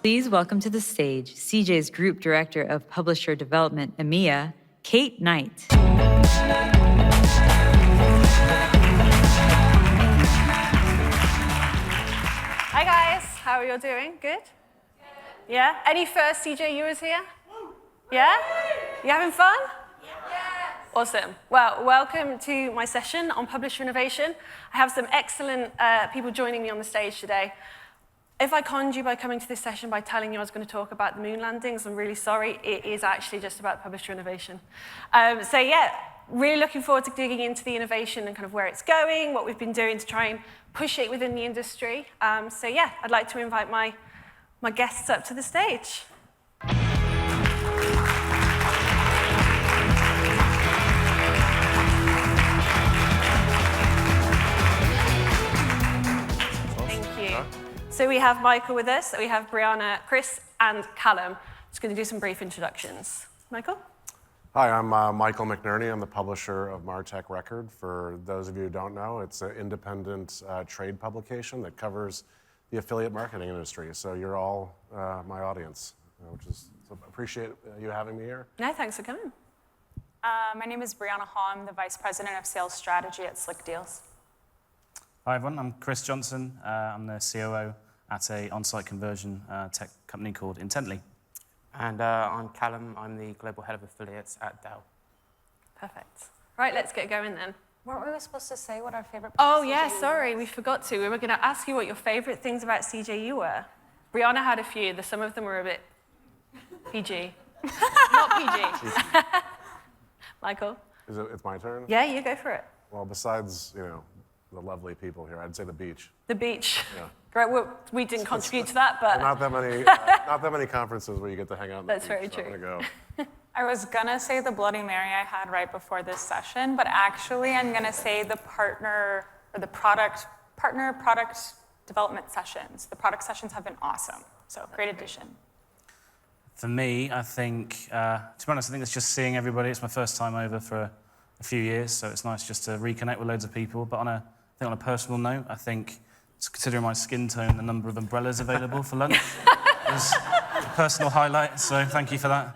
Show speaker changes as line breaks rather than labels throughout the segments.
Please welcome to the stage CJ's Group Director of Publisher Development, EMEA, Kate Knight.
Hi guys, how are you all doing? Good? Yeah? Any first CJUers here? Yeah? You having fun? Yes. Awesome. Well, welcome to my session on publisher innovation. I have some excellent people joining me on the stage today. If I conned you by coming to this session by telling you I was going to talk about the moon landings, I'm really sorry. It is actually just about publisher innovation. So yeah, really looking forward to digging into the innovation and kind of where it's going, what we've been doing to try and push it within the industry. So yeah, I'd like to invite my guests up to the stage. So we have Michael with us, we have Brianna, Chris, and Callum. Just going to do some brief introductions. Michael?
Hi, I'm Michael McNerney. I'm the publisher of MarTech Record. For those of you who don't know, it's an independent trade publication that covers the affiliate marketing industry. So you're all my audience, which is, so appreciate you having me here.
No, thanks for coming.
My name is Brianna Hall. I'm the Vice President of Sales Strategy at Slick Deals.
Hi everyone, I'm Chris Johnson. I'm the COO at an on-site conversion tech company called Intently.
And I'm Callum. I'm the Global Head of Affiliates at Dell.
Perfect. Right, let's get going then.
Weren't we supposed to say what our favorite
Oh yeah, sorry, we forgot to. We were going to ask you what your favorite things about CJU were. Brianna had a few. Some of them were a bit PG. Not PG. Michael?
It's my turn?
Yeah, you go for it.
Well, besides, the lovely people here, I'd say the beach.
The beach.
Yeah.
Great. Well, we didn't contribute to that, but
not that many conferences where you get to hang out in the
That's
beach,
very
so
true.
I'm gonna go.
I was gonna say the Bloody Mary I had right before this session, but actually I'm gonna say the product development sessions. The product sessions have been awesome. So great addition.
For me, I think, to be honest, I think it's just seeing everybody. It's my first time over for a few years, so it's nice just to reconnect with loads of people. But on a personal note, I think, considering my skin tone, the number of umbrellas available for lunch is a personal highlight, so thank you for that.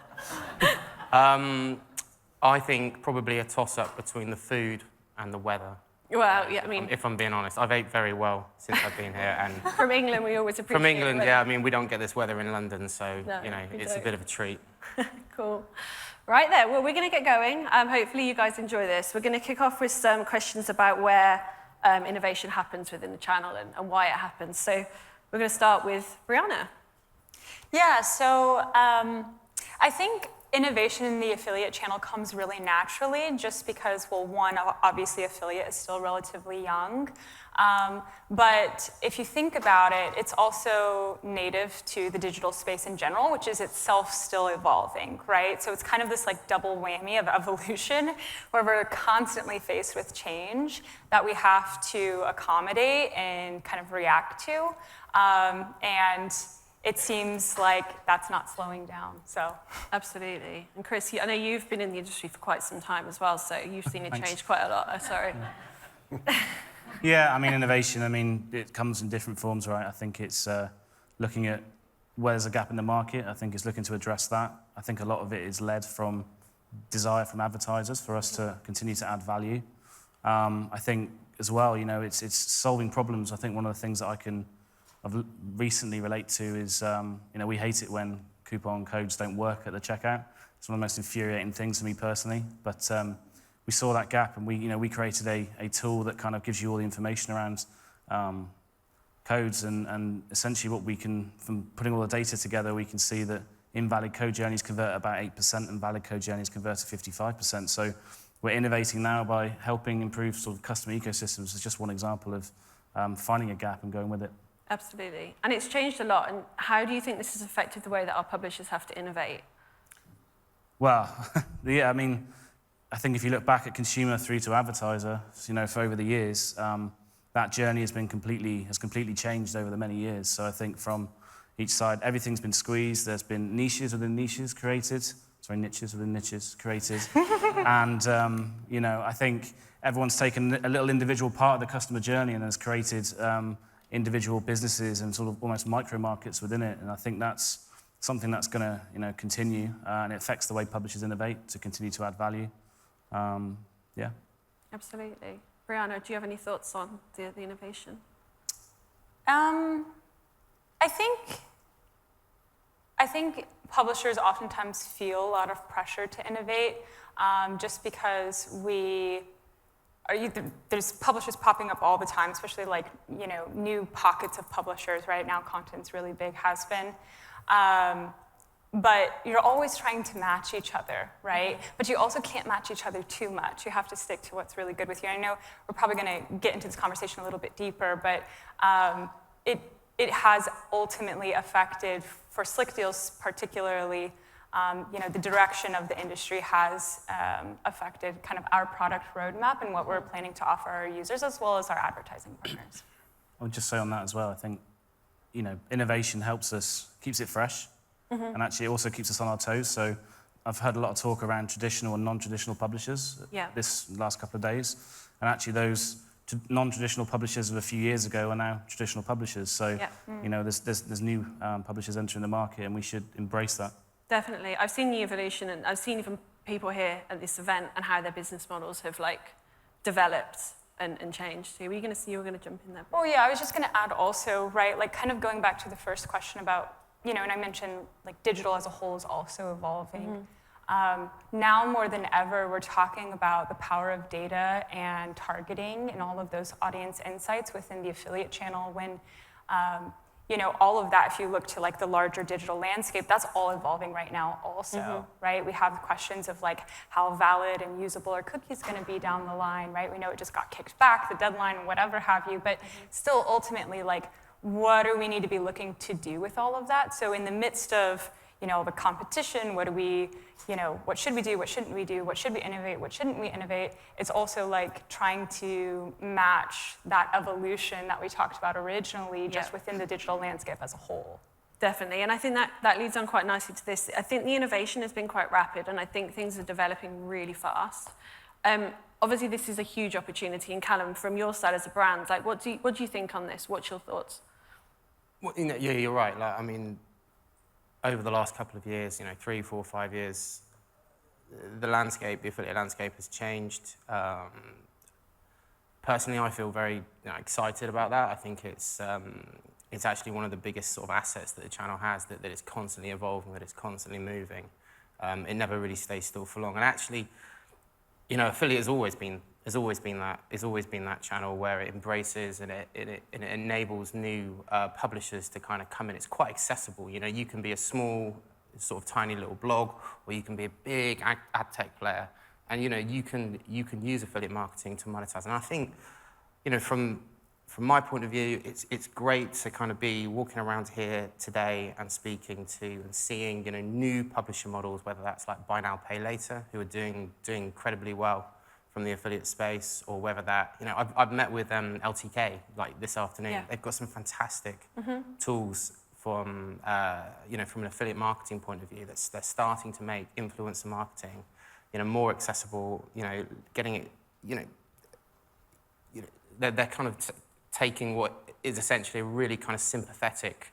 I think probably a toss-up between the food and the weather.
well, yeah, I mean,
If I'm being honest, I've ate very well since I've been here. And
from England, we always appreciate
from England,
it.
yeah, I mean, we don't get this weather in London, so,
No, we
it's a
don't.
bit of a treat.
Cool. Right there. Well, we're going to get going. Hopefully, you guys enjoy this. We're going to kick off with some questions about where innovation happens within the channel and why it happens. So we're going to start with Brianna.
Yeah, so I think innovation in the affiliate channel comes really naturally just because, well, one, obviously affiliate is still relatively young. But if you think about it, it's also native to the digital space in general, which is itself still evolving, right? So it's kind of this like double whammy of evolution where we're constantly faced with change that we have to accommodate and kind of react to. And it seems like that's not slowing down, so.
Absolutely. And Chris, I know you've been in the industry for quite some time as well, so you've seen it
Thanks.
change quite a lot. Oh, sorry.
Yeah, I mean, innovation, it comes in different forms, right? I think it's looking at where there's a gap in the market. I think it's looking to address that. I think a lot of it is led from desire from advertisers for us to continue to add value. I think as well, it's solving problems. I think one of the things that I've recently relate to is, we hate it when coupon codes don't work at the checkout. It's one of the most infuriating things for me personally. But we saw that gap, and we created a tool that kind of gives you all the information around codes, and essentially what we can, from putting all the data together, we can see that invalid code journeys convert about 8%, and valid code journeys convert to 55%. So we're innovating now by helping improve sort of customer ecosystems. It's just one example of finding a gap and going with it.
Absolutely. And it's changed a lot. And how do you think this has affected the way that our publishers have to innovate?
Well, yeah, I mean, I think if you look back at consumer through to advertiser, for over the years, that journey has completely changed over the many years. So I think from each side, everything's been squeezed. There's been niches within niches created. Niches within niches created. And, I think everyone's taken a little individual part of the customer journey and has created individual businesses and sort of almost micro markets within it. And I think that's something that's going to continue, and it affects the way publishers innovate to continue to add value. Yeah.
Absolutely. Brianna, do you have any thoughts on the innovation?
I think publishers oftentimes feel a lot of pressure to innovate, just because there's publishers popping up all the time, especially like new pockets of publishers. Right now, content's really big, has been. But you're always trying to match each other, right? But you also can't match each other too much. You have to stick to what's really good with you. I know we're probably going to get into this conversation a little bit deeper, but it has ultimately affected, for slick deals particularly, the direction of the industry has affected kind of our product roadmap and what we're planning to offer our users as well as our advertising partners.
I would just say on that as well, I think, innovation helps us, keeps it fresh, and actually it also keeps us on our toes. So I've heard a lot of talk around traditional and non-traditional publishers this last couple of days, and actually those non-traditional publishers of a few years ago are now traditional publishers. So, there's new publishers entering the market, and we should embrace that.
Definitely. I've seen the evolution, and I've seen even people here at this event and how their business models have developed and changed. So you were going to jump in there.
Oh yeah, I was just going to add also, right, kind of going back to the first question about, and I mentioned digital as a whole is also evolving. Now more than ever, we're talking about the power of data and targeting and all of those audience insights within the affiliate channel when, all of that, if you look to the larger digital landscape, that's all evolving right now also, right? We have questions of how valid and usable are cookies going to be down the line, right? We know it just got kicked back, the deadline, whatever have you, but still ultimately, what do we need to be looking to do with all of that? So in the midst of, the competition, what should we do, what shouldn't we do, what should we innovate, what shouldn't we innovate? It's also trying to match that evolution that we talked about originally just within the digital landscape as a whole.
Definitely, and I think that leads on quite nicely to this. I think the innovation has been quite rapid, and I think things are developing really fast. Obviously, this is a huge opportunity, and Callum, from your side as a brand, what do you think on this? What's your thoughts?
Well, yeah, you're right. Over the last couple of years, 3, 4, 5 years, the affiliate landscape has changed. Personally, I feel very excited about that. I think it's actually one of the biggest sort of assets that the channel has, that it's constantly evolving, that it's constantly moving. It never really stays still for long. And actually, affiliate has always been that channel where it embraces and it enables new publishers to kind of come in. It's quite accessible. You can be a small, sort of tiny little blog, or you can be a big ad tech player, and you can use affiliate marketing to monetize. And I think, from my point of view, it's great to kind of be walking around here today and speaking to and seeing new publisher models, whether that's buy now, pay later, who are doing incredibly well from the affiliate space, or whether that, I've met with LTK this afternoon. Yeah. They've got some fantastic tools from an affiliate marketing point of view. They're starting to make influencer marketing, more accessible. Getting it, they're kind of taking what is essentially a really kind of sympathetic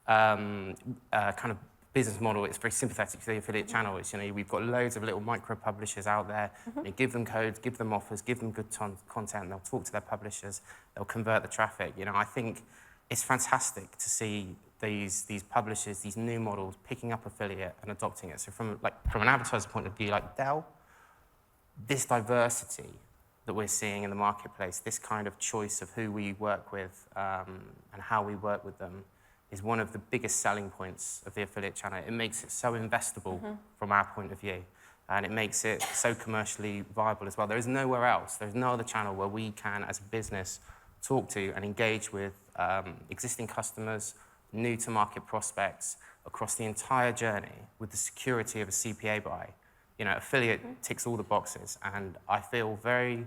kind of business model. It's very sympathetic to the affiliate channel. It's, we've got loads of little micro publishers out there. Give them codes, give them offers, give them good content. They'll talk to their publishers. They'll convert the traffic. I think it's fantastic to see these publishers, these new models, picking up affiliate and adopting it. So from an advertiser point of view, Dell, this diversity that we're seeing in the marketplace, this kind of choice of who we work with and how we work with them, is one of the biggest selling points of the affiliate channel. It makes it so investable from our point of view, and it makes it so commercially viable as well. There is nowhere else, there's no other channel where we can, as a business, talk to and engage with existing customers, new to market prospects, across the entire journey with the security of a CPA buy. Affiliate ticks all the boxes, and I feel very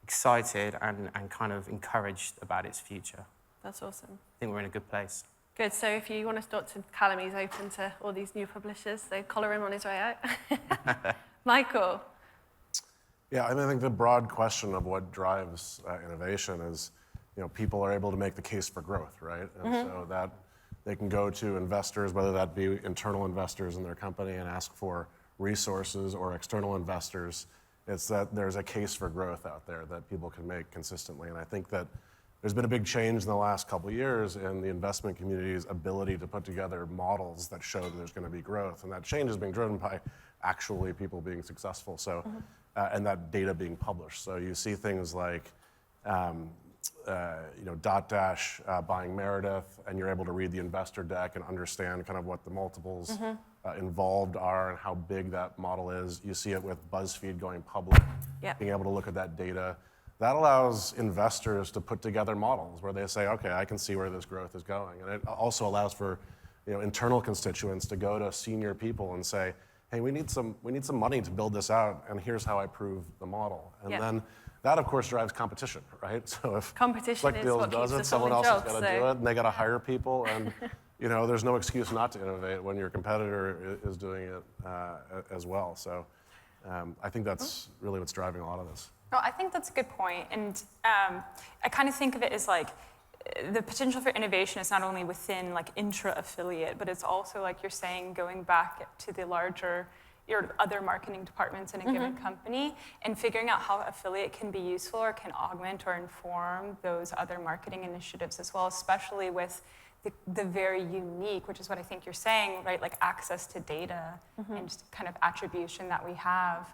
excited and kind of encouraged about its future.
That's awesome.
I think we're in a good place.
Good. So if you want to talk to Callum, he's open to all these new publishers, so collar him on his way out. Michael.
Yeah, I think the broad question of what drives innovation is, people are able to make the case for growth, right? And so that they can go to investors, whether that be internal investors in their company and ask for resources, or external investors. It's that there's a case for growth out there that people can make consistently. And I think that there's been a big change in the last couple of years in the investment community's ability to put together models that show that there's going to be growth. And that change is being driven by actually people being successful. So, and that data being published. So you see things like, Dotdash buying Meredith, and you're able to read the investor deck and understand kind of what the multiples involved are and how big that model is. You see it with BuzzFeed going public, being able to look at that data. That allows investors to put together models where they say, okay, I can see where this growth is going. And it also allows for internal constituents to go to senior people and say, hey, we need some money to build this out, and here's how I prove the model. And then that, of course, drives competition, right? So if
Competition is
Deals
what
does
keeps
it,
us all
someone
in
else
jobs,
has got to do it, and they got to hire people, and there's no excuse not to innovate when your competitor is doing it as well. So I think that's really what's driving a lot of this.
No, I think that's a good point. And I kind of think of it as like the potential for innovation is not only within like intra-affiliate, but it's also, like you're saying, going back to the larger, your other marketing departments in a given company, and figuring out how affiliate can be useful or can augment or inform those other marketing initiatives as well, especially with the very unique, which is what I think you're saying, right? Like access to data and just kind of attribution that we have.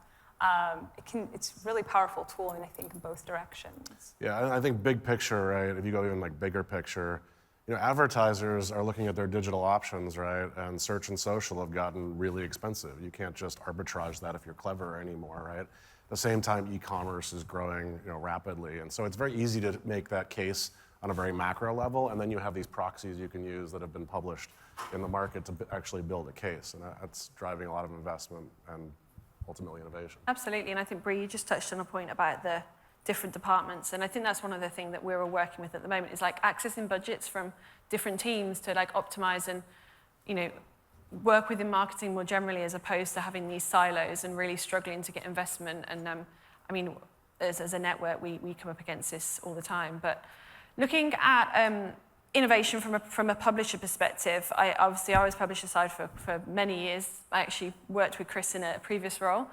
It's a really powerful tool, and I think in both directions.
Yeah, I think big picture, right? If you go even like bigger picture, advertisers are looking at their digital options, right? And search and social have gotten really expensive. You can't just arbitrage that if you're clever anymore, right? At the same time, e-commerce is growing, rapidly, and so it's very easy to make that case on a very macro level, and then you have these proxies you can use that have been published in the market to actually build a case, and that's driving a lot of investment and ultimately innovation.
Absolutely, and I think, Bree, you just touched on a point about the different departments, and I think that's one of the things that we're working with at the moment is like accessing budgets from different teams to like optimize and, work within marketing more generally, as opposed to having these silos and really struggling to get investment. And as a network, we come up against this all the time. But looking at innovation from a publisher perspective, I was publisher side for many years. I actually worked with Chris in a previous role.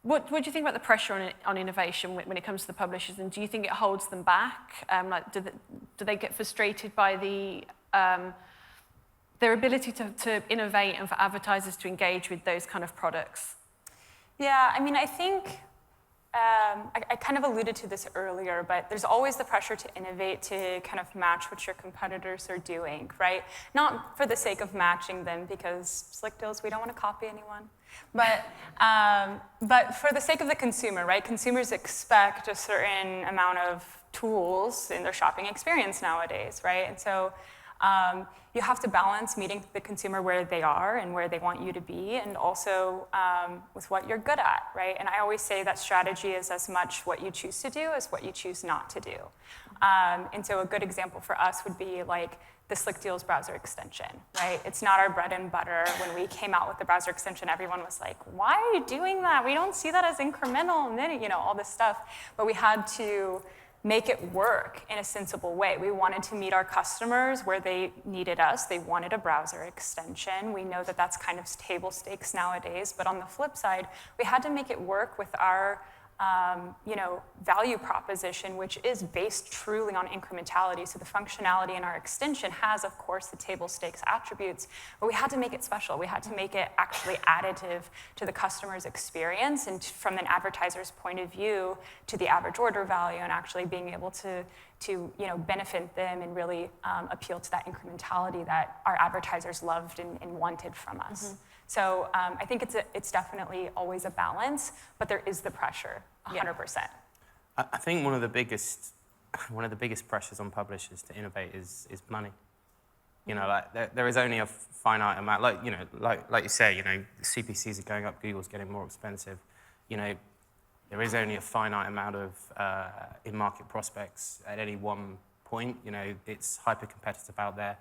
What do you think about the pressure on innovation when it comes to the publishers, and do you think it holds them back? Do they get frustrated by their ability to innovate and for advertisers to engage with those kind of products?
Yeah, I think I kind of alluded to this earlier, but there's always the pressure to innovate, to kind of match what your competitors are doing, right? Not for the sake of matching them, because slick deals, we don't want to copy anyone. But for the sake of the consumer, right? Consumers expect a certain amount of tools in their shopping experience nowadays, right? And so you have to balance meeting the consumer where they are and where they want you to be, and also with what you're good at, right? And I always say that strategy is as much what you choose to do as what you choose not to do. And so a good example for us would be like the Slick Deals browser extension, right? It's not our bread and butter. When we came out with the browser extension, everyone was like, why are you doing that? We don't see that as incremental, and then, all this stuff. But we had to make it work in a sensible way. We wanted to meet our customers where they needed us. They wanted a browser extension. We know that that's kind of table stakes nowadays, but on the flip side, we had to make it work with our value proposition, which is based truly on incrementality. So the functionality in our extension has, of course, the table stakes attributes, but we had to make it special. We had to make it actually additive to the customer's experience, and from an advertiser's point of view, to the average order value, and actually being able to benefit them and really appeal to that incrementality that our advertisers loved and wanted from us. So I think it's definitely always a balance, but there is the pressure, 100%.
I think one of the biggest pressures on publishers to innovate is money. There is only a finite amount. Like you say, CPCs are going up, Google's getting more expensive. There is only a finite amount of in-market prospects at any one point. It's hyper-competitive out there.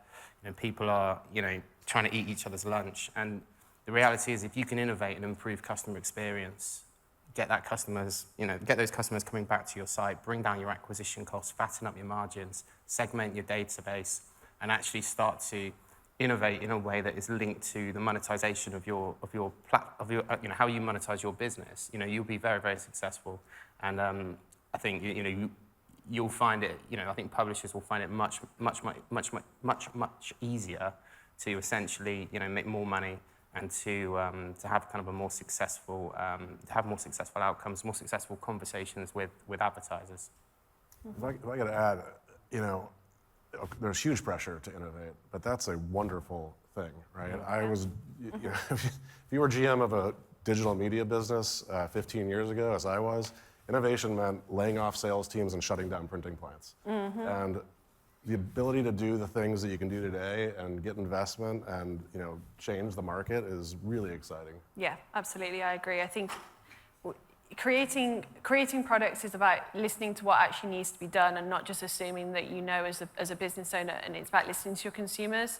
People are, trying to eat each other's lunch. And the reality is, if you can innovate and improve customer experience, get that customers, get those customers coming back to your site, bring down your acquisition costs, fatten up your margins, segment your database, and actually start to innovate in a way that is linked to the monetization of how you monetize your business. You'll be very, very successful. And I think you'll find it. I think publishers will find it much easier to essentially make more money and to have kind of a more successful outcomes, more successful conversations with advertisers.
If I got to add, there's huge pressure to innovate, but that's a wonderful thing, right? I was, if you were GM of a digital media business 15 years ago, as I was, innovation meant laying off sales teams and shutting down printing plants. And the ability to do the things that you can do today and get investment and change the market is really exciting.
Yeah, absolutely, I agree. I think creating products is about listening to what actually needs to be done and not just assuming that as a business owner, and it's about listening to your consumers.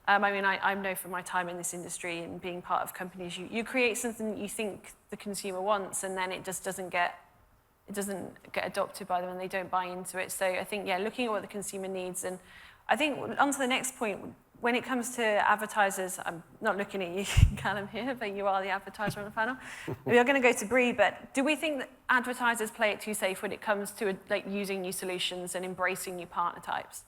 I know from my time in this industry and being part of companies, you create something that you think the consumer wants, and then it just doesn't get adopted by them and they don't buy into it. So I think, looking at what the consumer needs. And I think on to the next point, when it comes to advertisers, I'm not looking at you, Callum, here, but you are the advertiser on the panel. We are going to go to Bree, but do we think that advertisers play it too safe when it comes to using new solutions and embracing new partner types?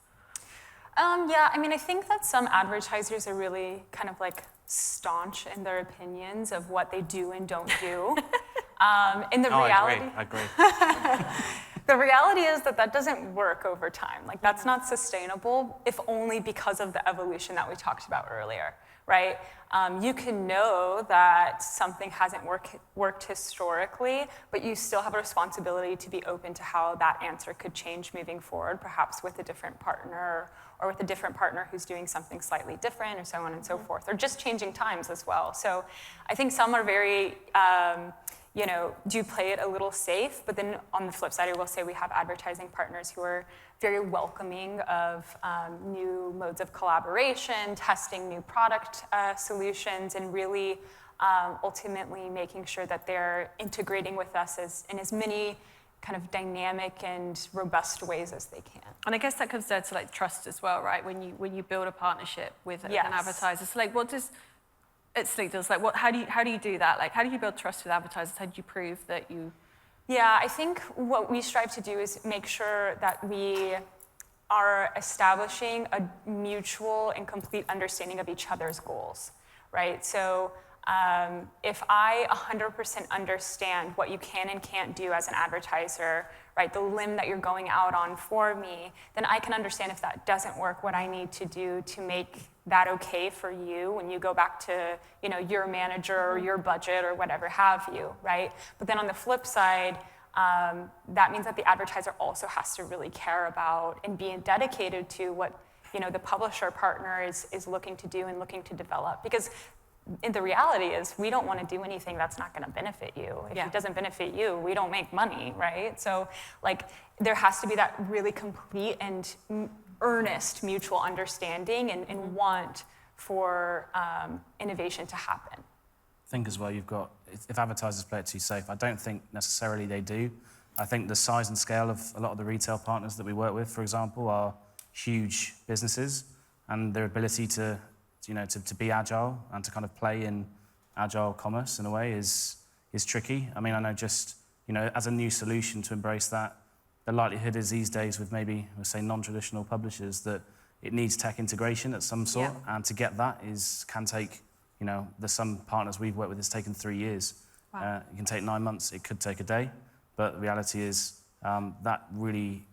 I think that some advertisers are really kind of staunch in their opinions of what they do and don't do. And the reality,
I agree.
The reality is that doesn't work over time. That's not sustainable, if only because of the evolution that we talked about earlier, right? You can know that something hasn't worked historically, but you still have a responsibility to be open to how that answer could change moving forward, perhaps with a different partner or with a different partner who's doing something slightly different, or so on and so forth, or just changing times as well. So I think some are very do play it a little safe, but then on the flip side, I will say we have advertising partners who are very welcoming of new modes of collaboration, testing new product solutions, and really ultimately making sure that they're integrating with us in as many kind of dynamic and robust ways as they can.
And I guess that comes down to trust as well, right? When you build a partnership with an advertiser, so what does it Sleek does? How do you do that? How do you build trust with advertisers? How do you prove that you?
Yeah, I think what we strive to do is make sure that we are establishing a mutual and complete understanding of each other's goals, right? So if I 100% understand what you can and can't do as an advertiser, right, the limb that you're going out on for me, then I can understand if that doesn't work, what I need to do to make that okay for you when you go back to your manager or your budget or whatever have you, right? But then on the flip side, that means that the advertiser also has to really care about and be dedicated to what the publisher partner is looking to do and looking to develop. Because the reality is we don't want to do anything that's not going to benefit you. If it doesn't benefit you, we don't make money, right? So there has to be that really complete and earnest mutual understanding and want for innovation to happen.
I think as well if advertisers play it too safe, I don't think necessarily they do. I think the size and scale of a lot of the retail partners that we work with, for example, are huge businesses, and their ability to be agile and to kind of play in agile commerce in a way is tricky. I know just, as a new solution to embrace that, the likelihood is these days with maybe, we'll say, non-traditional publishers that it needs tech integration at some sort, and to get that can take, there's some partners we've worked with, it's taken 3 years. Wow. It can take 9 months, it could take a day, but the reality is that really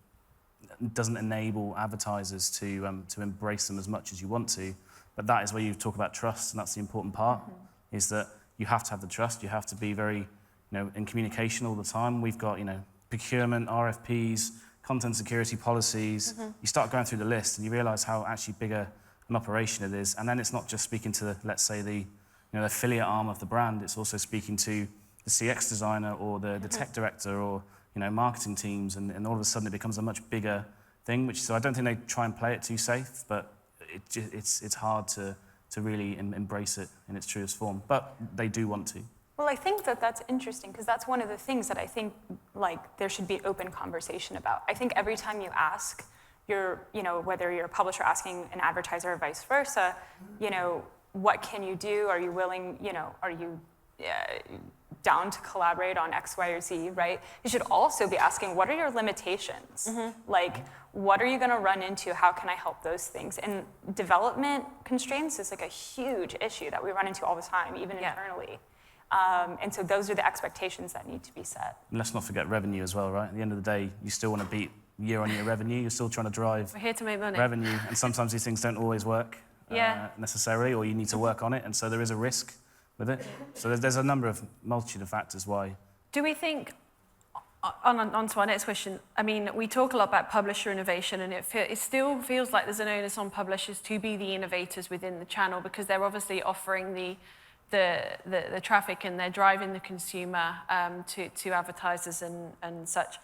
doesn't enable advertisers to embrace them as much as you want to. But that is where you talk about trust, and that's the important part, is that you have to have the trust, you have to be very, in communication all the time. We've got, procurement, RFPs, content security policies. You start going through the list and you realize how actually big an operation it is. And then it's not just speaking to, let's say, the affiliate arm of the brand, it's also speaking to the CX designer or the tech director or marketing teams, and all of a sudden it becomes a much bigger thing, so I don't think they try and play it too safe, but it's hard to really embrace it in its truest form. But they do want to.
Well, I think that that's interesting because that's one of the things that I think like there should be open conversation about. I think every time you ask whether you're a publisher asking an advertiser or vice versa, what can you do? Are you willing, are you down to collaborate on X, Y, or Z, right? You should also be asking, what are your limitations? Like, what are you gonna run into? How can I help those things? And development constraints is like a huge issue that we run into all the time, even internally. And so those are the expectations that need to be set.
And let's not forget revenue as well, right? At the end of the day, you still want to beat year-on-year revenue. You're still trying to drive
We're here to make money.
revenue, and sometimes these things don't always work necessarily, or you need to work on it, and so there is a risk with it. So there's a number of multitude of factors why.
Do we think, on to our next question, I mean, we talk a lot about publisher innovation, and it still feels like there's an onus on publishers to be the innovators within the channel because they're obviously offering the traffic and they're driving the consumer to advertisers and such.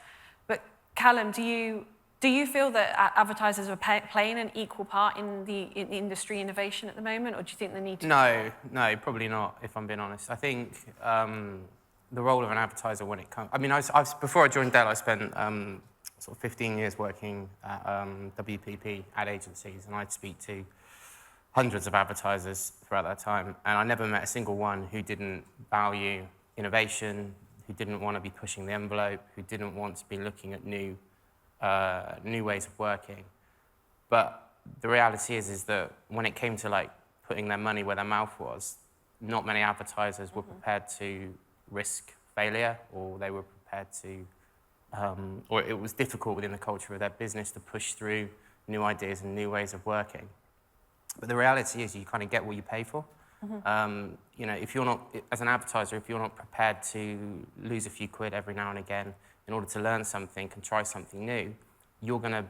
But Callum, do you feel that advertisers are playing an equal part in the industry innovation at the moment, or do you think they need to?
No, probably not, if I'm being honest. I think the role of an advertiser when it comes... I mean, before I joined Dell, I spent sort of 15 years working at WPP ad agencies, and I'd speak to hundreds of advertisers throughout that time, and I never met a single one who didn't value innovation, who didn't want to be pushing the envelope, who didn't want to be looking at new ways of working. But the reality is that when it came to like putting their money where their mouth was, not many advertisers were prepared to risk failure, or they were prepared to, or it was difficult within the culture of their business to push through new ideas and new ways of working. But the reality is you kind of get what you pay for. If you're not, as an advertiser, if you're not prepared to lose a few quid every now and again in order to learn something and try something new, you're gonna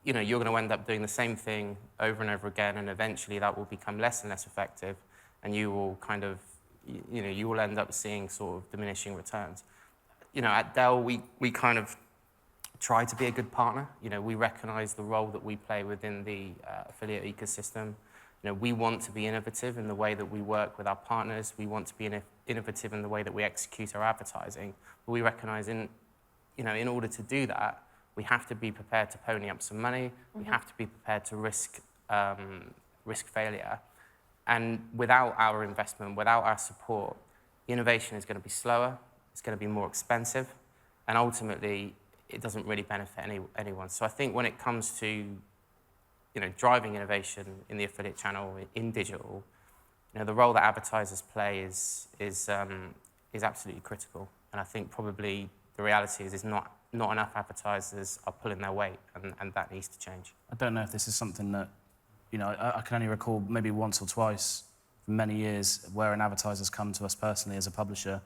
end up doing the same thing over and over again, and eventually that will become less and less effective, and you will kind of, you will end up seeing sort of diminishing returns. At Dell, we kind of try to be a good partner. We recognize the role that we play within the affiliate ecosystem. We want to be innovative in the way that we work with our partners. We want to be innovative in the way that we execute our advertising. But we recognize in order to do that, we have to be prepared to pony up some money. We have to be prepared to risk failure. And without our investment, without our support, innovation is going to be slower, it's going to be more expensive, and ultimately, it doesn't really benefit anyone. So I think when it comes to driving innovation in the affiliate channel, in digital, the role that advertisers play is absolutely critical. And I think probably the reality is not enough advertisers are pulling their weight, and that needs to change.
I don't know if this is something that, I can only recall maybe once or twice for many years where an advertiser's come to us personally as a publisher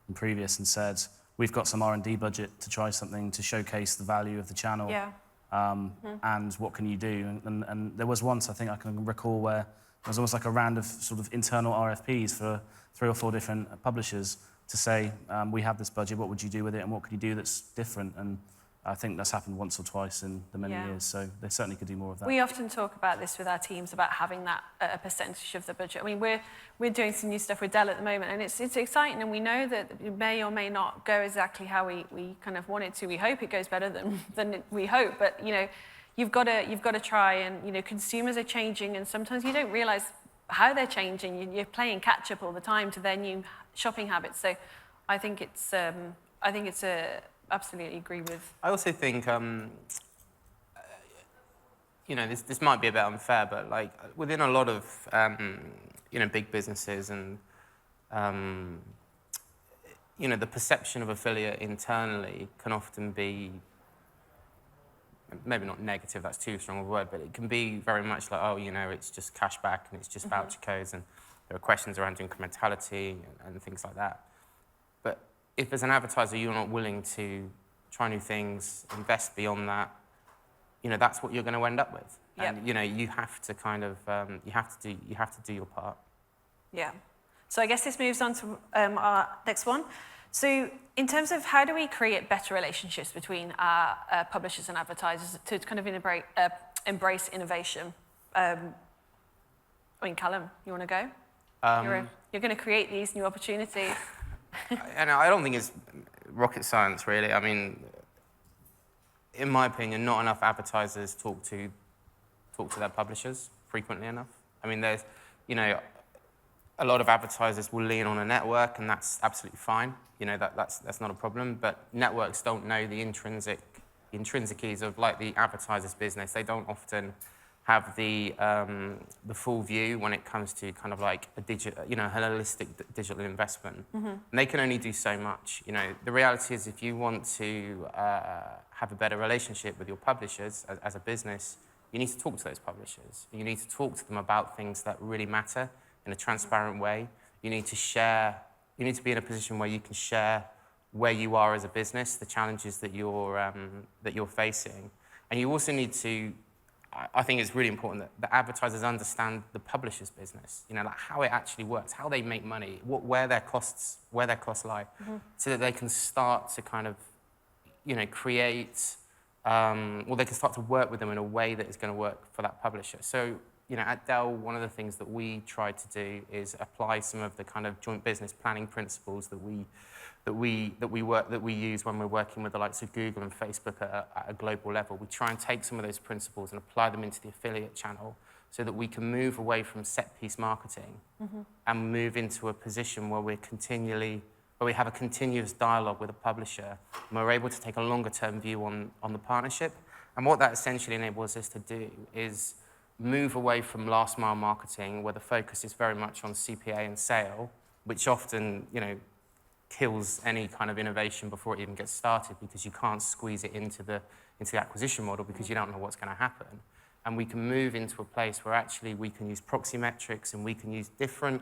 in previous and said, we've got some R&D budget to try something to showcase the value of the channel.
Yeah.
And what can you do? And there was once, I think I can recall, where there was almost like a round of sort of internal RFPs for 3 or 4 different publishers to say, we have this budget, what would you do with it, and what could you do that's different? And I think that's happened once or twice in the many years, so they certainly could do more of that.
We often talk about this with our teams, about having that a percentage of the budget. I mean, we're doing some new stuff with Dell at the moment, and it's exciting, and we know that it may or may not go exactly how we kind of want it to. We hope it goes better than we hope, but you've got to try, and consumers are changing, and sometimes you don't realize how they're changing. You're playing catch up all the time to their new shopping habits. So I think it's absolutely agree with.
I also think, this might be a bit unfair, but like within a lot of, big businesses and, the perception of affiliate internally can often be, maybe not negative, that's too strong a word, but it can be very much like, it's just cashback and it's just voucher codes, and there are questions around incrementality and things like that. But if as an advertiser you're not willing to try new things, invest beyond that, that's what you're going to end up with.
Yep.
And you have to kind of you have to do your part.
Yeah. So I guess this moves on to our next one. So in terms of how do we create better relationships between our publishers and advertisers to kind of embrace innovation? Callum, you want to go? You're going to create these new opportunities.
And I don't think it's rocket science, really. I mean, in my opinion, not enough advertisers talk to their publishers frequently enough. I mean, there's, you know, a lot of advertisers will lean on a network, and that's absolutely fine. You know, that's not a problem. But networks don't know the intrinsicies of like the advertiser's business. They don't often have the full view when it comes to kind of like a holistic digital investment. And they can only do so much. You know, the reality is, if you want to have a better relationship with your publishers as a business, you need to talk to those publishers. You need to talk to them about things that really matter in a transparent way. You need to share. You need to be in a position where you can share where you are as a business, the challenges that you're facing, and you also need to. I think it's really important that the advertisers understand the publisher's business, you know, like how it actually works, how they make money, where their costs lie, so that they can start to kind of, you know, create, or they can start to work with them in a way that is going to work for that publisher. So, you know, at Dell, one of the things that we try to do is apply some of the kind of joint business planning principles that we use when we're working with the likes of Google and Facebook at a global level. We try and take some of those principles and apply them into the affiliate channel, so that we can move away from set-piece marketing and move into a position where we have a continuous dialogue with a publisher, and we're able to take a longer-term view on the partnership. And what that essentially enables us to do is move away from last-mile marketing, where the focus is very much on CPA and sale, which often, you know, kills any kind of innovation before it even gets started, because you can't squeeze it into the acquisition model, because you don't know what's going to happen. And we can move into a place where actually we can use proxy metrics, and we can use different,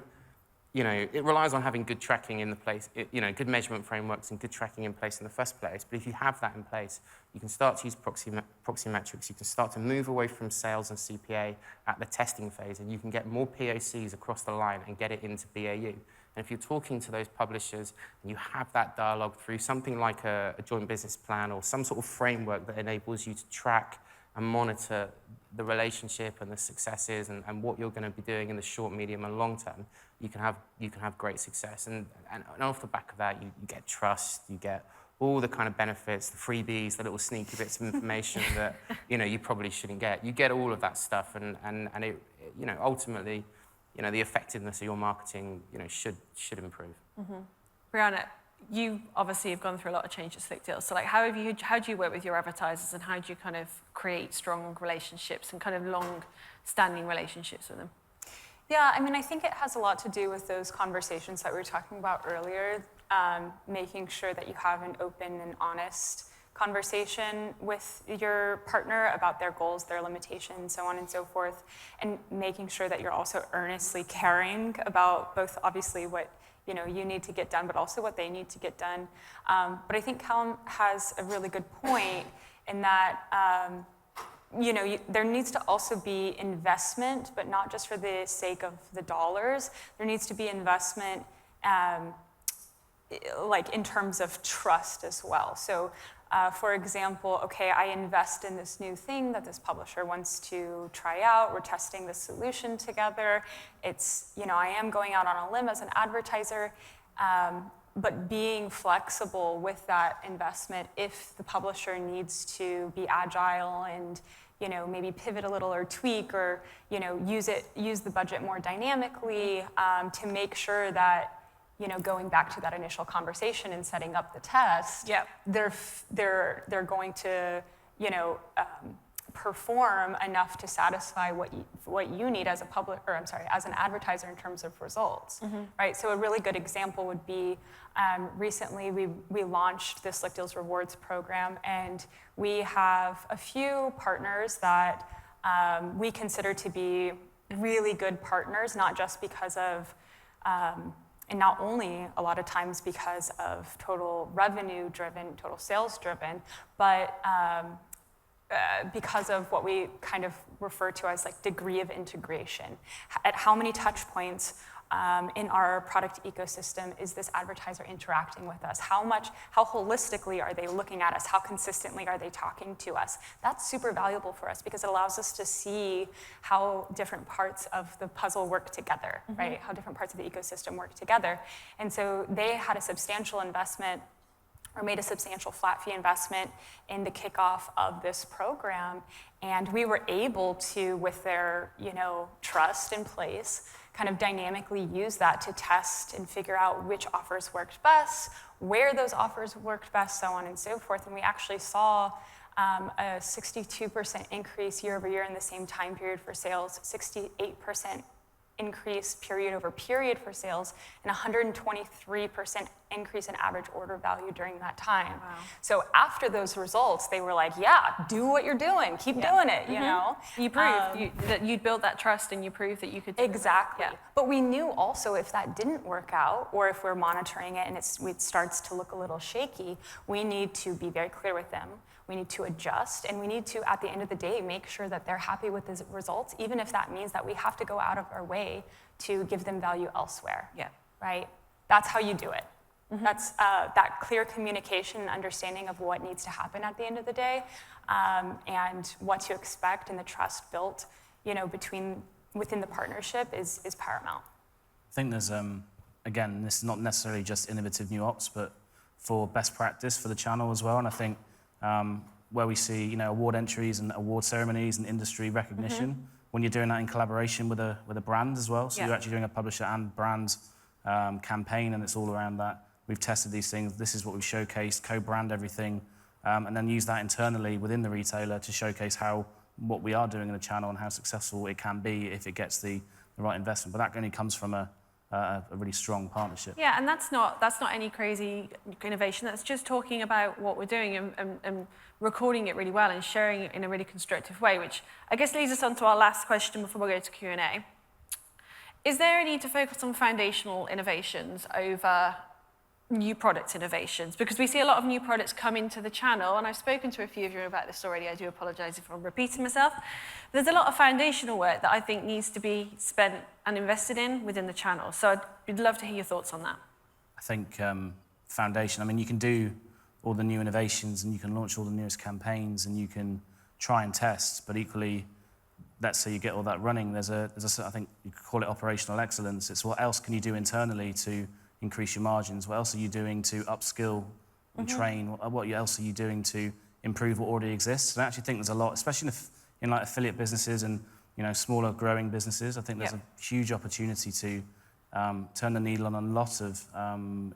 you know, it relies on having good tracking in the place, you know, good measurement frameworks and good tracking in place in the first place. But if you have that in place, you can start to use proxy metrics. You can start to move away from sales and CPA at the testing phase, and you can get more POCs across the line and get it into BAU. And if you're talking to those publishers and you have that dialogue through something like a joint business plan or some sort of framework that enables you to track and monitor the relationship and the successes and what you're going to be doing in the short, medium, and long term, you can have great success. And off the back of that, you get trust, you get all the kind of benefits, the freebies, the little sneaky bits of information that, you know, you probably shouldn't get. You get all of that stuff, and it, you know, ultimately, you know, the effectiveness of your marketing, you know, should improve.
Brianna, you obviously have gone through a lot of change at Slick Deals. So, like, how do you work with your advertisers, and how do you kind of create strong relationships and kind of long-standing relationships with them?
Yeah, I mean, I think it has a lot to do with those conversations that we were talking about earlier, making sure that you have an open and honest conversation with your partner about their goals, their limitations, so on and so forth, and making sure that you're also earnestly caring about both, obviously, what you need to get done, but also what they need to get done. But I think Callum has a really good point in that there needs to also be investment, but not just for the sake of the dollars. There needs to be investment like in terms of trust as well. So for example, okay, I invest in this new thing that this publisher wants to try out. We're testing this solution together. It's, I am going out on a limb as an advertiser, but being flexible with that investment if the publisher needs to be agile and, maybe pivot a little or tweak or, use the budget more dynamically to make sure that, going back to that initial conversation and setting up the test,
yep.
they're going to, perform enough to satisfy what you need as as an advertiser in terms of results, mm-hmm. right? So a really good example would be recently we launched the Slick Deals Rewards program, and we have a few partners that we consider to be really good partners, not just because of and not only a lot of times because of total revenue driven, total sales driven, but because of what we kind of refer to as like degree of integration. At how many touch points in our product ecosystem is this advertiser interacting with us? How holistically are they looking at us? How consistently are they talking to us? That's super valuable for us because it allows us to see how different parts of the puzzle work together, right? How different parts of the ecosystem work together. And so they had a substantial investment or made a substantial flat fee investment in the kickoff of this program. And we were able to, with their trust in place, kind of dynamically use that to test and figure out which offers worked best, where those offers worked best, so on and so forth. And we actually saw a 62% increase year over year in the same time period for sales, 68% increase period over period for sales, and 123% increase in average order value during that time.
Wow.
So after those results, they were like, yeah, do what you're doing, keep doing it, you know?
You proved that you'd built that trust and you proved that you could do
Exactly.
it. Yeah.
But we knew also if that didn't work out, or if we're monitoring it and it starts to look a little shaky, we need to be very clear with them. We need to adjust, and we need to, at the end of the day, make sure that they're happy with the results, even if that means that we have to go out of our way to give them value elsewhere.
Yeah.
Right? That's how you do it. That's that clear communication and understanding of what needs to happen at the end of the day, and what to expect, and the trust built, within the partnership is paramount.
I think there's, again, this is not necessarily just innovative new ops, but for best practice for the channel as well. And I think where we see, award entries and award ceremonies and industry recognition, when you're doing that in collaboration with a brand as well. So you're actually doing a publisher and brand campaign, and it's all around that. We've tested these things. This is what we've showcased, co-brand everything, and then use that internally within the retailer to showcase what we are doing in the channel and how successful it can be if it gets the right investment. But that only comes from a really strong partnership.
Yeah, and that's not any crazy innovation. That's just talking about what we're doing and recording it really well and sharing it in a really constructive way, which I guess leads us on to our last question before we go to Q&A. Is there a need to focus on foundational innovations over new product innovations? Because we see a lot of new products come into the channel, and I've spoken to a few of you about this already. I do apologize if I'm repeating myself. There's a lot of foundational work that I think needs to be spent and invested in within the channel. So I'd love to hear your thoughts on that.
I think foundation, you can do all the new innovations and you can launch all the newest campaigns and you can try and test, but equally, let's say you get all that running, there's a I think you could call it operational excellence. It's what else can you do internally to increase your margins? What else are you doing to upskill and train? What else are you doing to improve what already exists? And I actually think there's a lot, especially in like affiliate businesses and smaller growing businesses. I think there's a huge opportunity to turn the needle on a lot of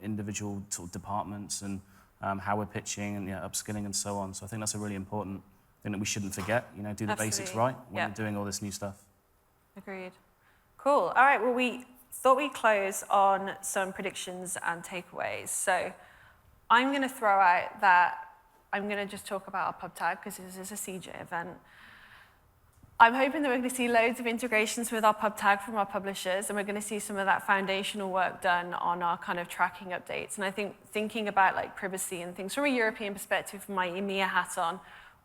individual sort of departments and how we're pitching and upskilling and so on. So I think that's a really important thing that we shouldn't forget. Do the basics right when you're doing all this new stuff.
Agreed. Cool. All right. Well, we thought we'd close on some predictions and takeaways. So I'm going to throw out that I'm going to just talk about our pub tag because this is a CJ event. I'm hoping that we're going to see loads of integrations with our pub tag from our publishers, and we're going to see some of that foundational work done on our kind of tracking updates. And I think thinking about like privacy and things from a European perspective, with my EMEA hat on,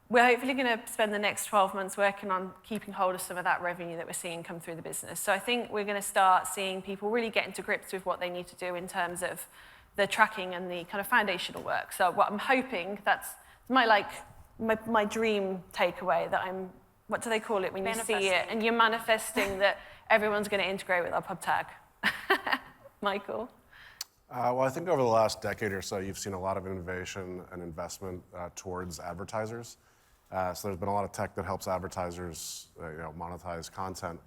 we're hopefully going to spend the next 12 months working on keeping hold of some of that revenue that we're seeing come through the business. So I think we're going to start seeing people really get into grips with what they need to do in terms of the tracking and the kind of foundational work. So what I'm hoping, that's my dream takeaway, that what do they call it when you see it and you're manifesting that everyone's going to integrate with our pub tag? Michael?
Well, I think over the last decade or so, you've seen a lot of innovation and investment towards advertisers. So there's been a lot of tech that helps advertisers monetize content.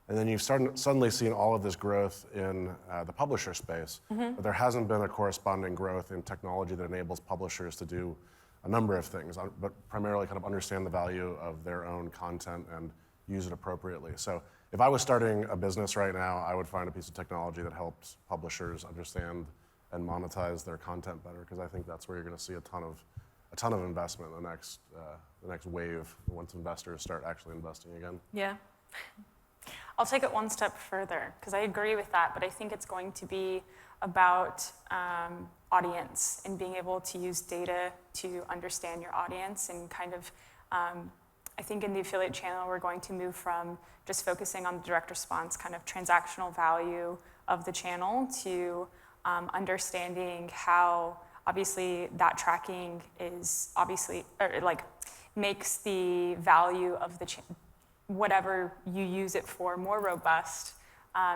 And then you've suddenly seen all of this growth in the publisher space, but there hasn't been a corresponding growth in technology that enables publishers to do a number of things, but primarily kind of understand the value of their own content and use it appropriately. So if I was starting a business right now, I would find a piece of technology that helps publishers understand and monetize their content better, because I think that's where you're going to see a ton of investment in the next wave once investors start actually investing again.
Yeah.
I'll take it one step further, because I agree with that, but I think it's going to be about audience and being able to use data to understand your audience and kind of I think in the affiliate channel, we're going to move from just focusing on the direct response kind of transactional value of the channel to understanding how obviously that tracking is obviously, or like makes the value of the whatever you use it for more robust.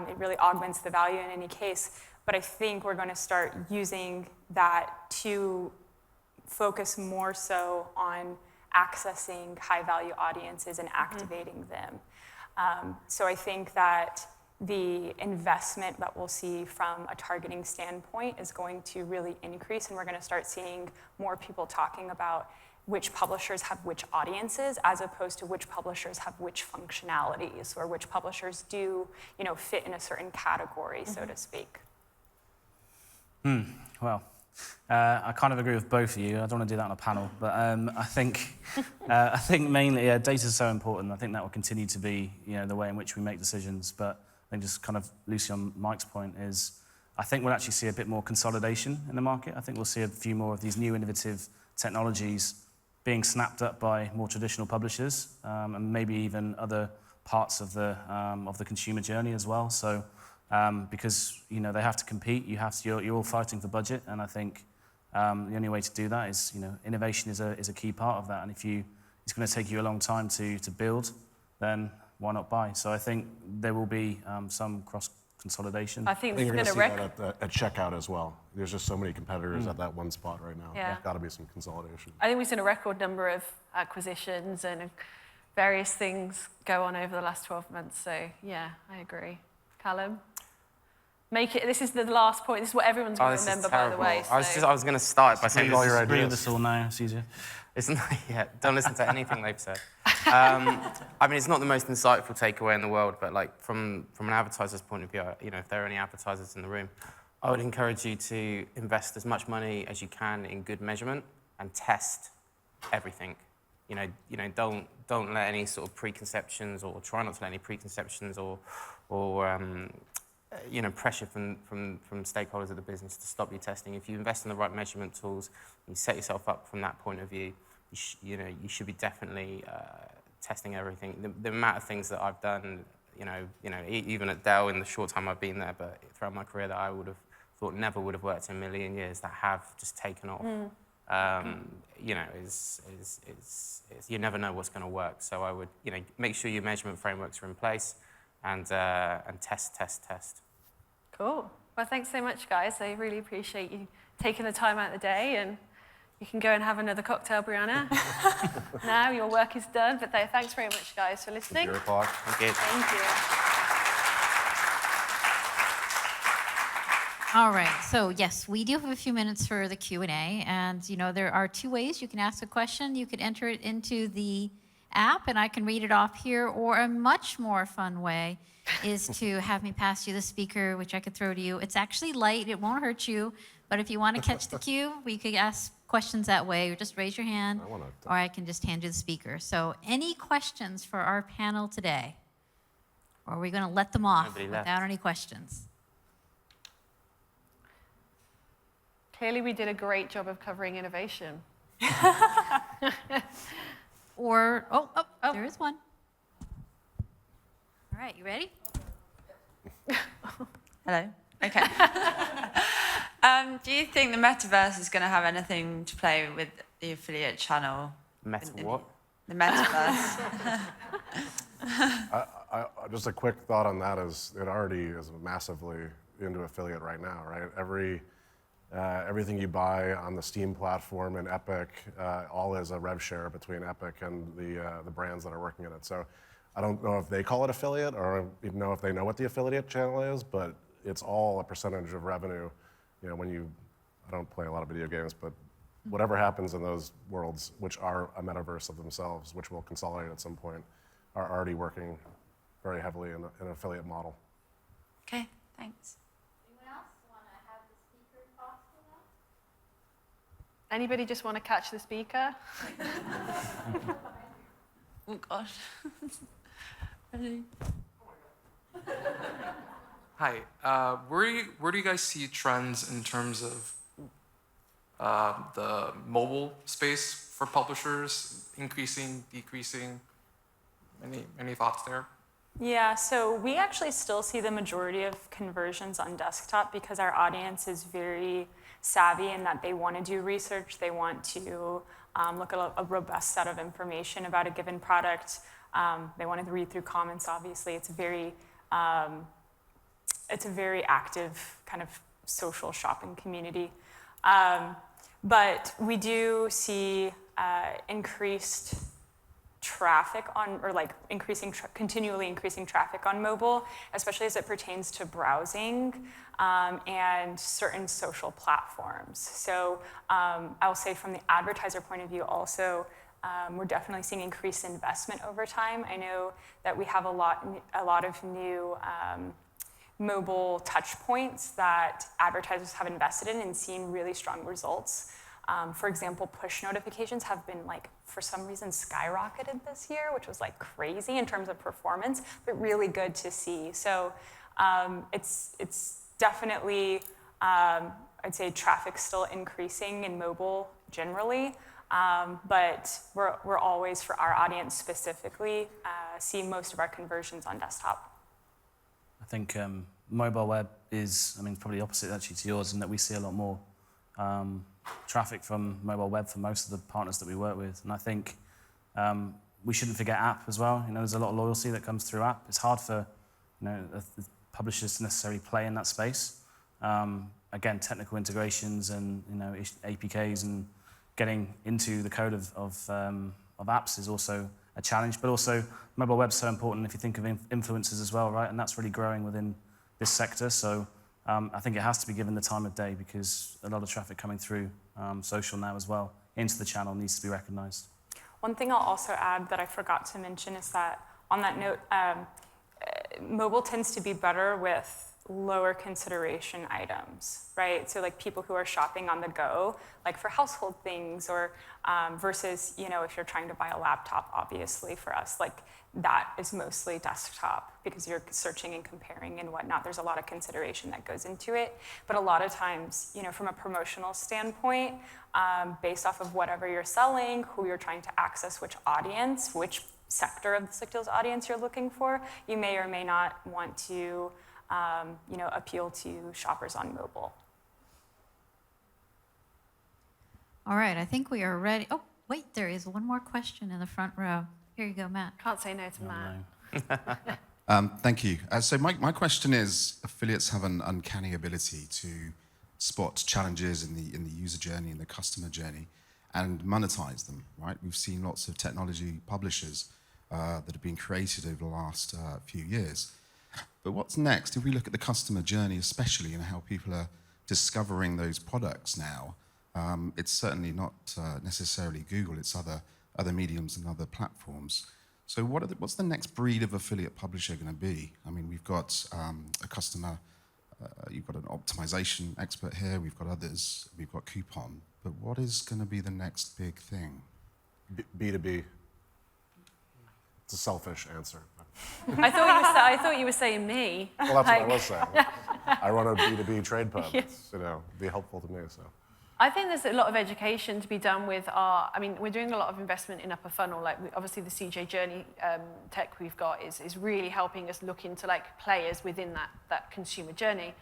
It really augments the value in any case. But I think we're going to start using that to focus more so on accessing high-value audiences and activating them. So I think that the investment that we'll see from a targeting standpoint is going to really increase, and we're going to start seeing more people talking about which publishers have which audiences, as opposed to which publishers have which functionalities, or which publishers do, fit in a certain category, so to speak.
Well, I kind of agree with both of you. I don't want to do that on a panel, but I think mainly data is so important. I think that will continue to be the way in which we make decisions. But I think just kind of loosely on Mike's point is, I think we'll actually see a bit more consolidation in the market. I think we'll see a few more of these new innovative technologies being snapped up by more traditional publishers, and maybe even other parts of the consumer journey as well. So. Because they have to compete, you're all fighting for budget, and I think the only way to do that is innovation is a key part of that. And if it's going to take you a long time to build, then why not buy? So I think there will be some cross consolidation.
I think
you're
there's
going
been
to
a
see that at checkout as well. There's just so many competitors at that one spot right now.
Yeah.
There's got to be some consolidation.
I think we've seen a record number of acquisitions and various things go on over the last 12 months. So yeah, I agree. Callum? This is the last point. This is what everyone's going to remember, by the way.
I was going to start by saying
all your
Three of
ideas.
us all now, it's easier.
It's not, don't listen to anything they've said. I mean, it's not the most insightful takeaway in the world, but like from an advertiser's point of view, if there are any advertisers in the room, I would encourage you to invest as much money as you can in good measurement and test everything. Don't let any sort of preconceptions, or try not to let any preconceptions or pressure from stakeholders of the business to stop you testing. If you invest in the right measurement tools, you set yourself up from that point of view, you should be definitely testing everything. The amount of things that I've done, even at Dell in the short time I've been there, but throughout my career that I would have thought never would have worked in a million years, that have just taken off. You never know what's going to work. So I would, make sure your measurement frameworks are in place, and test.
Cool. Well, thanks so much, guys. I really appreciate you taking the time out of the day, and you can go and have another cocktail, Brianna. Now your work is done, but thanks very much, guys, for listening.
It's your o'clock.
Thank you.
Thank you.
All right, so yes, we do have a few minutes for the Q&A, and there are two ways you can ask a question. You could enter it into the app, and I can read it off here, or a much more fun way is to have me pass you the speaker, which I could throw to you. It's actually light, it won't hurt you, but if you want to catch the cue, we could ask questions that way, or just raise your hand, or I can just hand you the speaker. So any questions for our panel today? Or are we going to let them off without any questions?
Clearly, we did a great job of covering innovation.
Or, there is one. All right, you ready?
Hello. Okay. Do you think the metaverse is going to have anything to play with the affiliate channel?
What?
The metaverse.
Just a quick thought on that is it already is massively into affiliate right now, right? Everything you buy on the Steam platform and Epic, all is a rev share between Epic and the brands that are working in it. So I don't know if they call it affiliate, or even know if they know what the affiliate channel is, but it's all a percentage of revenue. I don't play a lot of video games, but whatever happens in those worlds, which are a metaverse of themselves, which will consolidate at some point, are already working very heavily in an affiliate model.
Okay, thanks.
Anybody just want to catch the speaker?
Oh, gosh. Ready?
Hi. Where do you guys see trends in terms of the mobile space for publishers? Increasing, decreasing? Any thoughts there?
Yeah, so we actually still see the majority of conversions on desktop because our audience is very savvy in that they want to do research. They want to look at a robust set of information about a given product. They want to read through comments, obviously. It's a very active kind of social shopping community. But we do see increased traffic on, or like continually increasing traffic on mobile, especially as it pertains to browsing and certain social platforms. So I will say from the advertiser point of view also, we're definitely seeing increased investment over time. I know that we have a lot of new mobile touch points that advertisers have invested in and seen really strong results. For example, push notifications have been for some reason skyrocketed this year, which was crazy in terms of performance, but really good to see. So it's definitely, I'd say traffic's still increasing in mobile generally, but we're always, for our audience specifically, see most of our conversions on desktop.
I think mobile web is, probably opposite actually to yours in that we see a lot more traffic from mobile web for most of the partners that we work with. And I think we shouldn't forget app as well. There's a lot of loyalty that comes through app. It's hard for the publishers to necessarily play in that space. Again, technical integrations and APKs and getting into the code of apps is also a challenge, but also mobile web's so important if you think of influencers as well, right? And that's really growing within this sector. So I think it has to be given the time of day because a lot of traffic coming through social now as well into the channel needs to be recognized.
One thing I'll also add that I forgot to mention is that on that note, mobile tends to be better with lower consideration items, right? So people who are shopping on the go, for household things, or versus, if you're trying to buy a laptop, obviously for us, that is mostly desktop because you're searching and comparing and whatnot. There's a lot of consideration that goes into it. But a lot of times, from a promotional standpoint, based off of whatever you're selling, who you're trying to access, which audience, which sector of the sales audience you're looking for, you may or may not want to appeal to shoppers on mobile.
All right, I think we are ready. Oh, wait, there is one more question in the front row. Here you go, Matt.
Can't say no to Matt.
Thank you. So my question is, affiliates have an uncanny ability to spot challenges in the user journey, in the customer journey, and monetize them, right? We've seen lots of technology publishers that have been created over the last few years. But what's next? If we look at the customer journey, especially, and how people are discovering those products now, it's certainly not necessarily Google, it's other mediums and other platforms. So what's the next breed of affiliate publisher going to be? We've got a customer, you've got an optimization expert here, we've got others, we've got Coupon. But what is going to be the next big thing?
B2B. It's a selfish answer.
I thought you were saying me.
Well, that's what I was saying. I run a B2B trade pub.
Yeah.
It's, be helpful to me, so.
I think there's a lot of education to be done with we're doing a lot of investment in upper funnel. Obviously the CJ Journey tech we've got is really helping us look into players within that consumer journey.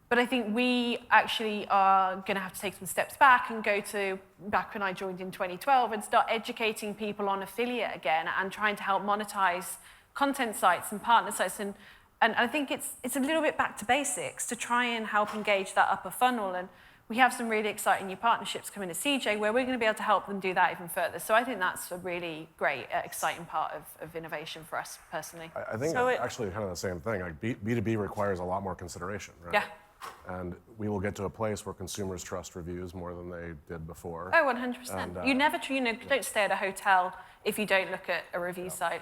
But I think we actually are going to have to take some steps back and go to back when I joined in 2012 and start educating people on affiliate again and trying to help monetize content sites and partner sites. And I think it's a little bit back to basics to try and help engage that upper funnel. And we have some really exciting new partnerships coming to CJ where we're going to be able to help them do that even further. So I think that's a really great, exciting part of innovation for us personally.
I think actually kind of the same thing. B2B requires a lot more consideration, right?
Yeah.
And we will get to a place where consumers trust reviews more than they did before.
Oh, 100%. You never, don't stay at a hotel if you don't look at a review site.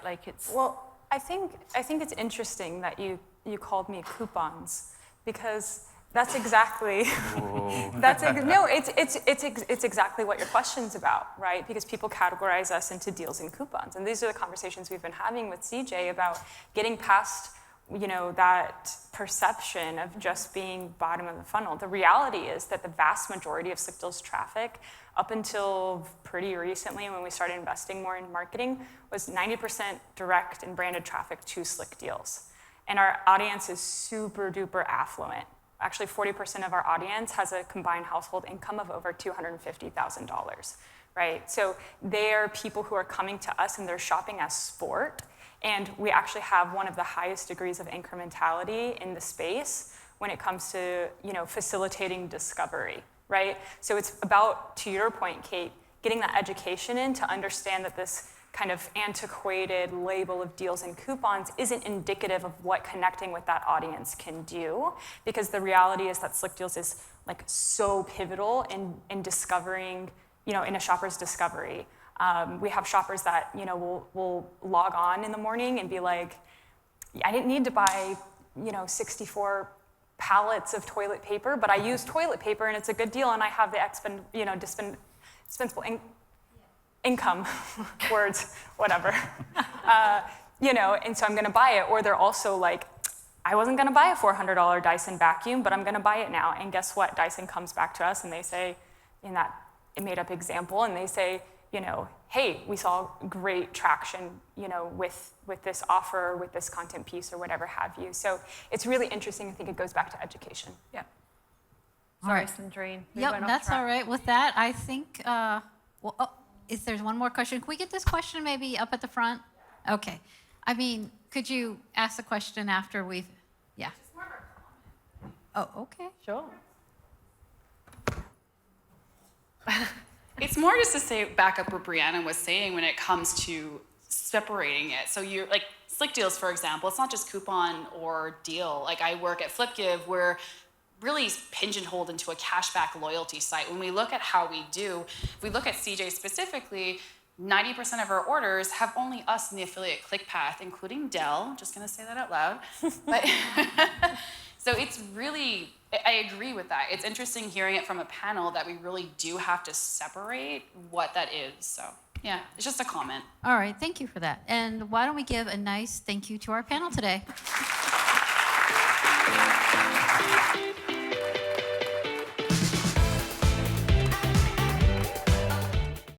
Well, I think it's interesting that you called me coupons because that's exactly it's exactly what your question's about, right? Because people categorize us into deals and coupons, and these are the conversations we've been having with CJ about getting past that perception of just being bottom of the funnel. The reality is that the vast majority of Slick Deals traffic, up until pretty recently when we started investing more in marketing, was 90% direct and branded traffic to Slick Deals. And our audience is super duper affluent. Actually, 40% of our audience has a combined household income of over $250,000, right? So they are people who are coming to us and they're shopping as sport. And we actually have one of the highest degrees of incrementality in the space when it comes to, facilitating discovery, right? So it's about, to your point, Kate, getting that education in to understand that this kind of antiquated label of deals and coupons isn't indicative of what connecting with that audience can do, because the reality is that Slick Deals is like so pivotal in discovering, in a shopper's discovery. We have shoppers that will log on in the morning and be like, I didn't need to buy 64 pallets of toilet paper, but I use toilet paper and it's a good deal, and I have the dispensable income words, whatever, and so I'm going to buy it. Or they're also like, I wasn't going to buy a $400 Dyson vacuum, but I'm going to buy it now. And guess what? Dyson comes back to us and they say, in that made-up example, and they say, hey, we saw great traction, with this offer, with this content piece, or whatever have you. So it's really interesting. I think it goes back to education.
Yeah.
All
Sorry,
right.
Sandrine. We
Yep,
went off
that's
track.
all right. With that, I think, is there one more question? Can we get this question maybe up at the front? Okay. I mean, could you ask the question after we've, yeah. Oh, okay.
Sure.
It's more just to say back up what Brianna was saying when it comes to separating it. So you're like Slick Deals, for example, it's not just coupon or deal. Like I work at FlipGive, we're really pigeonholed into a cashback loyalty site. When we look at how we do, if we look at CJ specifically, 90% of our orders have only us in the affiliate click path, including Dell. Just gonna say that out loud. But so it's really, I agree with that. It's interesting hearing it from a panel that we really do have to separate what that is. So yeah, it's just a comment.
All right, thank you for that. And why don't we give a nice thank you to our panel today?